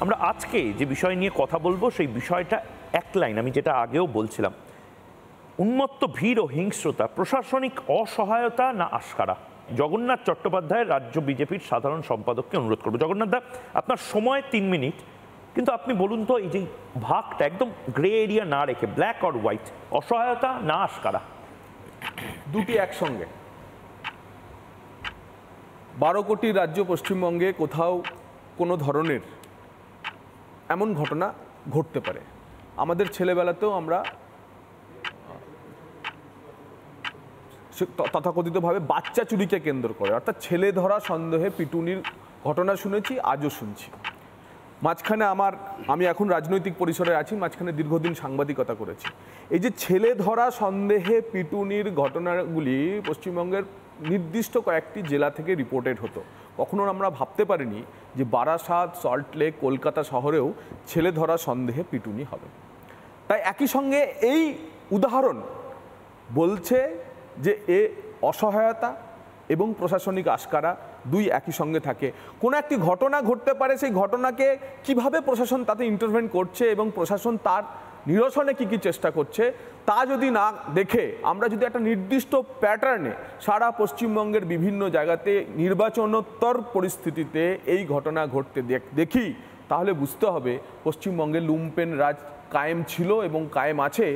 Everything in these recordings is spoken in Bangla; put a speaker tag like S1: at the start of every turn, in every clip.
S1: আমরা আজকে যে বিষয় নিয়ে কথা বলবো সেই বিষয়টা এক লাইন, আমি যেটা আগেও বলছিলাম, উন্মত্ত ভিড় ও হিংস্রতা, প্রশাসনিক অসহায়তা না আস্কারা। জগন্নাথ চট্টোপাধ্যায় রাজ্য বিজেপির সাধারণ সম্পাদককে অনুরোধ করবো। জগন্নাথ দা, আপনার সময় 3 মিনিট, কিন্তু আপনি বলুন তো এই যে ভাগটা একদম গ্রে এরিয়া না রেখে, ব্ল্যাক অর হোয়াইট, অসহায়তা না আস্কারা,
S2: দুটি একসঙ্গে। 12 কোটি রাজ্য পশ্চিমবঙ্গে কোথাও কোনো ধরনের এমন ঘটনা ঘটতে পারে। আমাদের ছেলেবেলাতেও আমরা তথাকথিতভাবে বাচ্চা চুরিকে কেন্দ্র করে, অর্থাৎ ছেলে ধরা সন্দেহে পিটুনির ঘটনা শুনেছি, আজও শুনছি। মাঝখানে আমি এখন রাজনৈতিক পরিসরে আছি, মাঝখানে দীর্ঘদিন সাংবাদিকতা করেছি। এই যে ছেলে ধরা সন্দেহে পিটুনির ঘটনাগুলি পশ্চিমবঙ্গের নির্দিষ্ট কয়েকটি জেলা থেকে রিপোর্টেড হতো। কখনো আমরা ভাবতে পারিনি যে বারাসাত, সল্টলেক, কলকাতা শহরেও ছেলে ধরা সন্দেহে পিটুনি হবে। তাই একই সঙ্গে এই উদাহরণ বলছে যে এ অসহায়তা এবং প্রশাসনিক আস্কারা দুই একই সঙ্গে থাকে। কোনো একটি ঘটনা ঘটতে পারে, সেই ঘটনাকে কিভাবে প্রশাসন তাতে ইন্টারভেন করছে এবং প্রশাসন তার নিরসনে কী চেষ্টা করছে তা যদি না দেখে, আমরা যদি একটা নির্দিষ্ট প্যাটার্নে সারা পশ্চিমবঙ্গের বিভিন্ন জায়গাতে নির্বাচনোত্তর পরিস্থিতিতে এই ঘটনা ঘটতে দেখি, তাহলে বুঝতে হবে পশ্চিমবঙ্গে লুম্পেন রাজ কায়েম ছিল এবং কায়েম আছে।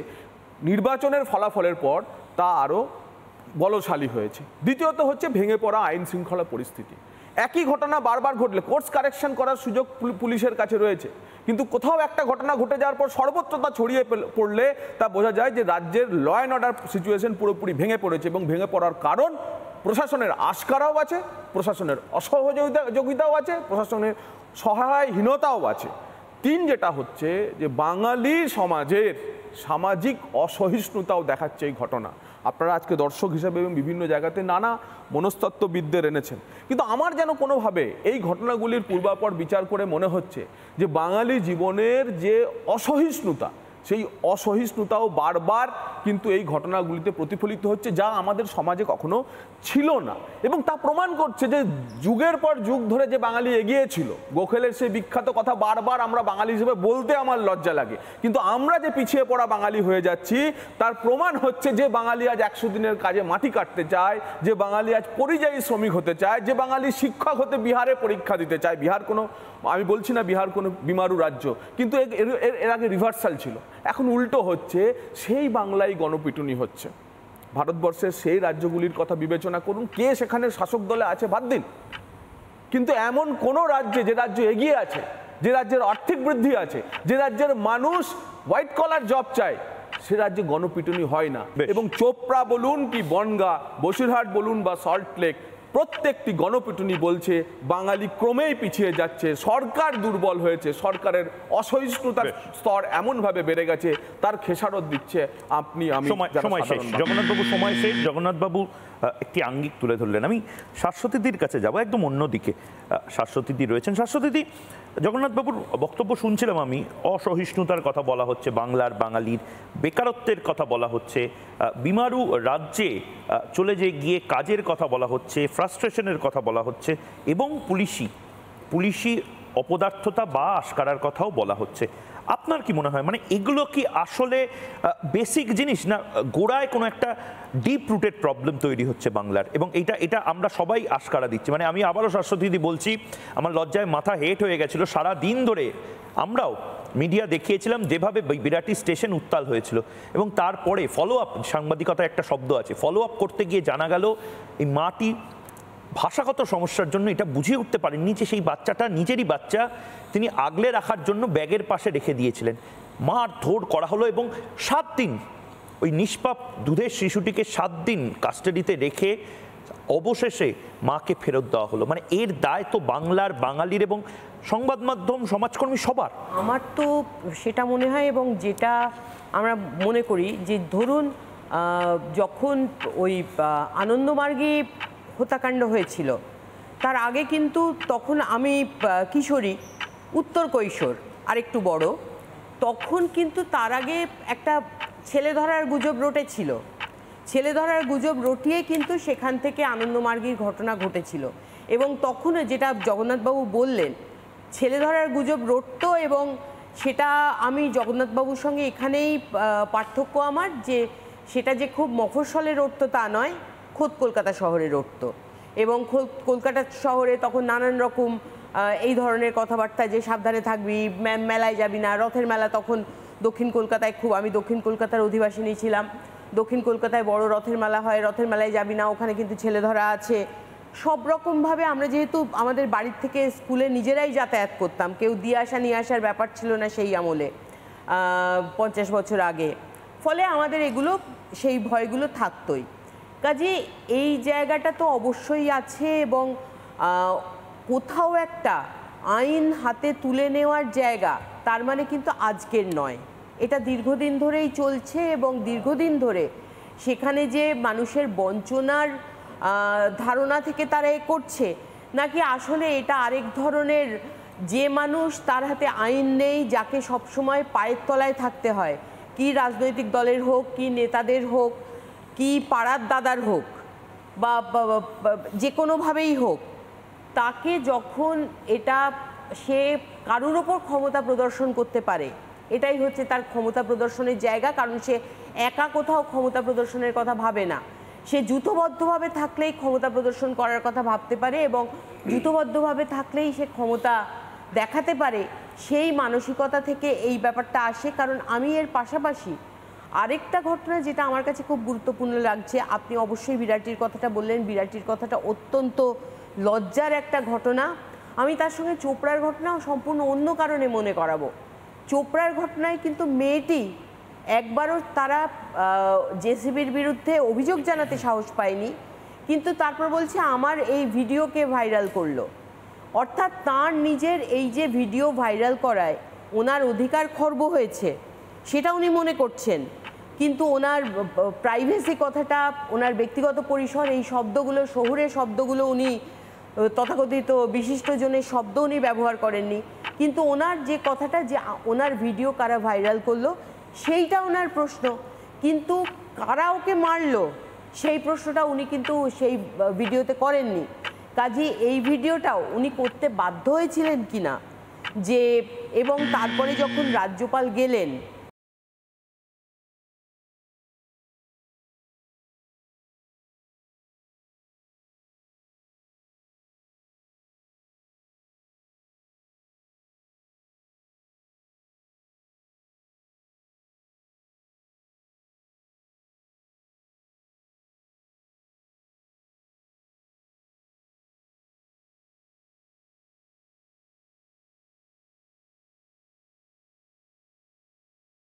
S2: নির্বাচনের ফলাফলের পর তা আরও বলশালী হয়েছে। দ্বিতীয়ত হচ্ছে ভেঙে পড়া আইন শৃঙ্খলা পরিস্থিতি। একই ঘটনা বারবার ঘটলে কোর্স কারেকশন করার সুযোগ পুলিশের কাছে রয়েছে, কিন্তু কোথাও একটা ঘটনা ঘটে যাওয়ার পর সর্বত্র তা ছড়িয়ে পড়লে তা বোঝা যায় যে রাজ্যের ল অ্যান্ড অর্ডার সিচুয়েশন পুরোপুরি ভেঙে পড়েছে। এবং ভেঙে পড়ার কারণ প্রশাসনের আস্কারাও আছে, প্রশাসনের অসহযোগিতাও আছে, প্রশাসনের সহায়হীনতাও আছে। 3 যেটা হচ্ছে যে বাঙালি সমাজের সামাজিক অসহিষ্ণুতাও দেখাচ্ছে এই ঘটনা। আপনারা আজকে দর্শক হিসেবে এবং বিভিন্ন জায়গাতে নানা মনস্তত্ত্ববিদদের এনেছেন, কিন্তু আমার যেন কোনোভাবে এই ঘটনাগুলির পূর্বাপর বিচার করে মনে হচ্ছে যে বাঙালি জীবনের যে অসহিষ্ণুতা, সেই অসহিষ্ণুতাও বারবার কিন্তু এই ঘটনাগুলিতে প্রতিফলিত হচ্ছে, যা আমাদের সমাজে কখনো ছিল না। এবং তা প্রমাণ করছে যে যুগের পর যুগ ধরে যে বাঙালি এগিয়েছিল, গোখেলের সেই বিখ্যাত কথা বারবার আমরা বাঙালি হিসেবে বলতে আমার লজ্জা লাগে, কিন্তু আমরা যে পিছিয়ে পড়া বাঙালি হয়ে যাচ্ছি তার প্রমাণ হচ্ছে যে বাঙালি আজ 100 দিনের কাজে মাটি কাটতে চায়, যে বাঙালি আজ পরিযায়ী শ্রমিক হতে চায়, যে বাঙালি শিক্ষক হতে বিহারে পরীক্ষা দিতে চায়। বিহার কোনো, আমি বলছি না বিহার কোনো বিমারু রাজ্য, কিন্তু এর আগে রিভার্সাল ছিল, এখন উল্টো হচ্ছে। সেই বাংলায় গণপিটুনি হচ্ছে। ভারতবর্ষের সেই রাজ্যগুলির কথা বিবেচনা করুন, কে সেখানে শাসক দলে আছে বাদ দিন, কিন্তু এমন কোন রাজ্যে, যে রাজ্য এগিয়ে আছে, যে রাজ্যের আর্থিক বৃদ্ধি আছে, যে রাজ্যের মানুষ হোয়াইট কলার জব চায়, সে রাজ্যে গণপিটুনি হয় না। এবং চোপড়া বলুন কি বনগাঁ, বসিরহাট বলুন বা সল্টলেক, প্রত্যেকটি গণপিটুনি বলছে বাঙালি ক্রমেই পিছিয়ে যাচ্ছে, সরকার দুর্বল হয়েছে, সরকারের অসহিষ্ণুতার স্তর এমনভাবে বেড়ে গেছে, তার খেসারত দিচ্ছে আপনি আমি।
S1: সময় শেষ জগন্নাথবাবু, সময় শেষ। জগন্নাথবাবু একটি আঙ্গিক তুলে ধরলেন। আমি শাশ্বতীদির কাছে যাব, একদম অন্যদিকে। শাশ্বতীদি রয়েছেন। শাশ্বতীদি, জগন্নাথবাবুর বক্তব্য শুনছিলাম আমি, অসহিষ্ণুতার কথা বলা হচ্ছে, বাংলার বাঙালির বেকারত্বের কথা বলা হচ্ছে, বিমারু রাজ্যে চলে গিয়ে কাজের কথা বলা হচ্ছে, ফ্রাস্ট্রেশনের কথা বলা হচ্ছে, এবং পুলিশি অপদার্থতা বা আস্কারার কথাও বলা হচ্ছে। আপনার কি মনে হয়, মানে এগুলো কি আসলে বেসিক জিনিস, না গোড়ায় কোনো একটা ডিপ রুটেড প্রবলেম তৈরি হচ্ছে বাংলার, এবং এটা আমরা সবাই আস্কারা দিচ্ছি? মানে আমি আবারও শাশ্বতীদি বলছি, আমার লজ্জায় মাথা হেট হয়ে গেছিল। সারা দিন ধরে আমরাও মিডিয়া দেখিয়েছিলাম যেভাবে বিরাটি স্টেশন উত্তাল হয়েছিল, এবং তারপরে ফলো আপ, সাংবাদিকতা একটা শব্দ আছে, ফলো আপ করতে গিয়ে জানা গেল এই মাটি ভাষাগত সমস্যার জন্য এটা বুঝিয়ে উঠতে পারেননি যে সেই বাচ্চাটা নিজেরই বাচ্চা, তিনি আগলে রাখার জন্য ব্যাগের পাশে রেখে দিয়েছিলেন। মারধর করা হলো এবং 7 দিন ওই নিষ্পাপ দুধের শিশুটিকে 7 দিন কাস্টাডিতে রেখে অবশেষে মাকে ফেরত দেওয়া হলো। মানে এর দায় তো বাংলার, বাঙালির এবং সংবাদ মাধ্যম, সমাজকর্মী সবার।
S3: আমার তো সেটা মনে হয়, এবং যেটা আমরা মনে করি যে ধরুন যখন ওই আনন্দমার্গে হত্যাকাণ্ড হয়েছিল, তার আগে কিন্তু তখন আমি কিশোরী, উত্তর কৈশোর আর একটু বড়, তখন কিন্তু তার আগে একটা ছেলে ধরার গুজব রটেছিল। ছেলে ধরার গুজব রটিয়ে কিন্তু সেখান থেকে আনন্দমার্গীর ঘটনা ঘটেছিল। এবং তখন যেটা জগন্নাথবাবু বললেন ছেলে ধরার গুজব রটতো, এবং সেটা আমি জগন্নাথবাবুর সঙ্গে এখানেই পার্থক্য আমার, যে সেটা যে খুব মফস্বলে রটতো তা নয়, খোদ কলকাতা শহরে রটতো। এবং কলকাতা শহরে তখন নানান রকম এই ধরনের কথাবার্তা, যে সাবধানে থাকবি, মেলায় যাবি না, রথের মেলা তখন দক্ষিণ কলকাতায় খুব, আমি দক্ষিণ কলকাতার অধিবাসিনী ছিলাম, দক্ষিণ কলকাতায় বড় রথের মেলা হয়, রথের মেলায় যাবি না, ওখানে কিন্তু ছেলে ধরা আছে। সব রকমভাবে আমরা যেহেতু আমাদের বাড়ির থেকে স্কুলে নিজেরাই যাতায়াত করতাম, কেউ দিয়ে আসা নিয়ে আসার ব্যাপার ছিল না সেই আমলে, 50 বছর আগে, ফলে আমাদের এগুলো সেই ভয়গুলো থাকতোই। কাজে এই জায়গাটা তো অবশ্যই আছে, এবং কোথাও একটা আইন হাতে তুলে নেওয়ার জায়গা, তার মানে কিন্তু আজকের নয়, এটা দীর্ঘদিন ধরেই চলছে, এবং দীর্ঘদিন ধরে সেখানে যে মানুষের বঞ্চনার ধারণা থেকে তারা এ করছে, নাকি আসলে এটা আরেক ধরনের, যে মানুষ তার হাতে আইন নেই, যাকে সবসময় পায়ের তলায় থাকতে হয়, কি রাজনৈতিক দলের হোক, কি নেতাদের হোক, কি পাড়ার দাদার হোক, বা যে কোনোভাবেই হোক, তাকে যখন এটা সে কারোর ওপর ক্ষমতা প্রদর্শন করতে পারে, এটাই হচ্ছে তার ক্ষমতা প্রদর্শনের জায়গা। কারণ সে একা কোথাও ক্ষমতা প্রদর্শনের কথা ভাবে না, সে জুথবদ্ধভাবে থাকলেই ক্ষমতা প্রদর্শন করার কথা ভাবতে পারে, এবং জুথবদ্ধভাবে থাকলেই সে ক্ষমতা দেখাতে পারে। সেই মানসিকতা থেকে এই ব্যাপারটা আসে। কারণ আমি এর পাশাপাশি আরেকটা ঘটনা যেটা আমার কাছে খুব গুরুত্বপূর্ণ লাগছে, আপনি অবশ্যই বিরাটির কথাটা বললেন, বিরাটির কথাটা অত্যন্ত লজ্জার একটা ঘটনা। আমি তার সঙ্গে চোপড়ার ঘটনা সম্পূর্ণ অন্য কারণে মনে করাবো। চোপড়ার ঘটনায় কিন্তু মেয়েটি একবারও তারা জেসিবির বিরুদ্ধে অভিযোগ জানাতে সাহস পায়নি, কিন্তু তারপর বলছে আমার এই ভিডিওকে ভাইরাল করলো। অর্থাৎ তার নিজের এই যে ভিডিও ভাইরাল করায় ওনার অধিকার খর্ব হয়েছে সেটা উনি মনে করছেন, কিন্তু ওনার প্রাইভেসি কথাটা, ওনার ব্যক্তিগত পরিসর, এই শব্দগুলো, শহুরে শব্দগুলো উনি তথাকথিত বিশিষ্টজনের শব্দ উনি ব্যবহার করেননি, কিন্তু ওনার যে কথাটা, যে ওনার ভিডিও কারা ভাইরাল করলো সেইটা ওনার প্রশ্ন, কিন্তু কারা ওকে মারলো সেই প্রশ্নটা উনি কিন্তু সেই ভিডিওতে করেননি। কাজে এই ভিডিওটাও উনি করতে বাধ্য হয়েছিলেন কিনা, যে এবং তারপরে যখন রাজ্যপাল গেলেন